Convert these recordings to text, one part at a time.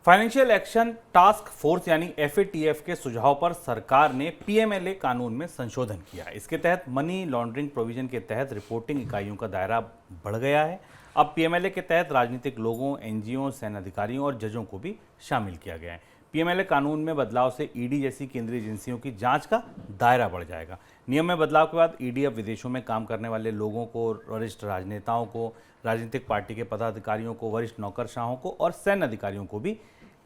Financial action task force यानी FATF के सुझाव पर सरकार ने पीएमएलए कानून में संशोधन किया है। इसके तहत मनी लॉन्ड्रिंग प्रोविजन के तहत रिपोर्टिंग इकाइयों का दायरा बढ़ गया है। अब पीएमएलए के तहत राजनीतिक लोगों, एनजीओ, सैन्य अधिकारियों और जजों को भी शामिल किया गया है। पीएमएलए कानून में बदलाव से ईडी जैसी केंद्रीय एजेंसियों की जांच का दायरा बढ़ जाएगा। नियम में बदलाव के बाद ईडी अब विदेशों में काम करने वाले लोगों को, वरिष्ठ राजनेताओं को, राजनीतिक पार्टी के पदाधिकारियों को, वरिष्ठ नौकरशाहों को और सैन्य अधिकारियों को भी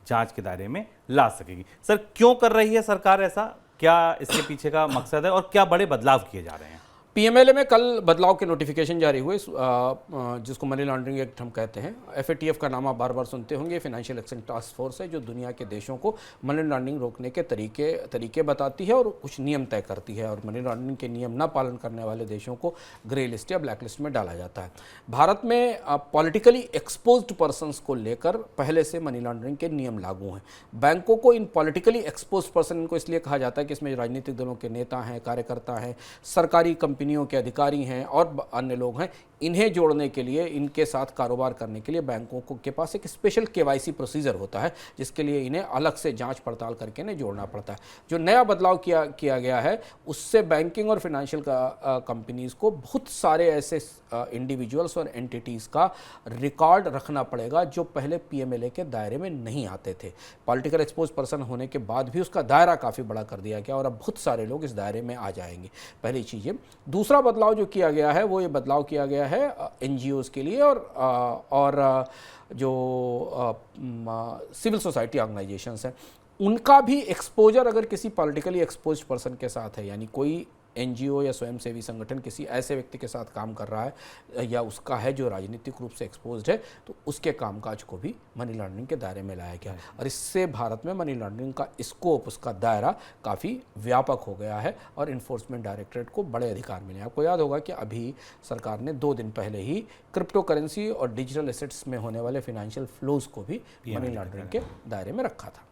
जांच के दायरे में ला सकेगी। सर, क्यों कर रही है सरकार ऐसा? क्या इसके पीछे का मकसद है और क्या बड़े बदलाव किए जा रहे हैं? पीएमएलए में कल बदलाव के नोटिफिकेशन जारी हुए, जिसको मनी लॉन्ड्रिंग एक्ट हम कहते हैं। एफएटीएफ का नाम आप बार बार सुनते होंगे। फाइनेंशियल एक्शन टास्क फोर्स है जो दुनिया के देशों को मनी लॉन्ड्रिंग रोकने के तरीके बताती है और कुछ नियम तय करती है, और मनी लॉन्ड्रिंग के नियम न पालन करने वाले देशों को ग्रे लिस्ट या ब्लैक लिस्ट में डाला जाता है। भारत में पॉलिटिकली एक्सपोज्ड पर्सनस को लेकर पहले से मनी लॉन्ड्रिंग के नियम लागू हैं। बैंकों को इन पॉलिटिकली एक्सपोज्ड पर्सन को इसलिए कहा जाता है कि इसमें राजनीतिक दलों के नेता हैं, कार्यकर्ता हैं, सरकारी कंपनियों के अधिकारी हैं और अन्य लोग हैं। इन्हें जोड़ने के लिए, इनके साथ कारोबार करने के लिए बैंकों के पास एक स्पेशल केवाईसी प्रोसीजर होता है, जिसके लिए इन्हें अलग से जांच पड़ताल करके इन्हें जोड़ना पड़ता है। जो नया बदलाव किया गया है, उससे बैंकिंग और फाइनेंशियल कंपनीज को बहुत सारे ऐसे इंडिविजुअल्स और एंटिटीज़ का रिकॉर्ड रखना पड़ेगा जो पहले पीएमएलए के दायरे में नहीं आते थे। पॉलिटिकल एक्सपोज पर्सन होने के बाद भी उसका दायरा काफ़ी बड़ा कर दिया गया और अब बहुत सारे लोग इस दायरे में आ जाएंगे। पहली चीज़ ये। दूसरा बदलाव जो किया गया है वो ये बदलाव किया गया है एनजीओज़ के लिए और जो सिविल सोसाइटी ऑर्गेनाइजेशंस हैं, उनका भी एक्सपोजर अगर किसी पॉलिटिकली एक्सपोज्ड पर्सन के साथ है, यानी कोई एनजीओ या स्वयंसेवी संगठन किसी ऐसे व्यक्ति के साथ काम कर रहा है या उसका है जो राजनीतिक रूप से एक्सपोज्ड है, तो उसके कामकाज को भी मनी लॉन्ड्रिंग के दायरे में लाया गया है। और इससे भारत में मनी लॉन्ड्रिंग का स्कोप, उसका दायरा काफ़ी व्यापक हो गया है और इन्फोर्समेंट डायरेक्टरेट को बड़े अधिकार मिले हैं। आपको याद होगा कि अभी सरकार ने 2 दिन पहले ही क्रिप्टो करेंसी और डिजिटल एसेट्स में होने वाले फाइनेंशियल फ्लोज को भी मनी लॉन्ड्रिंग के दायरे में रखा था।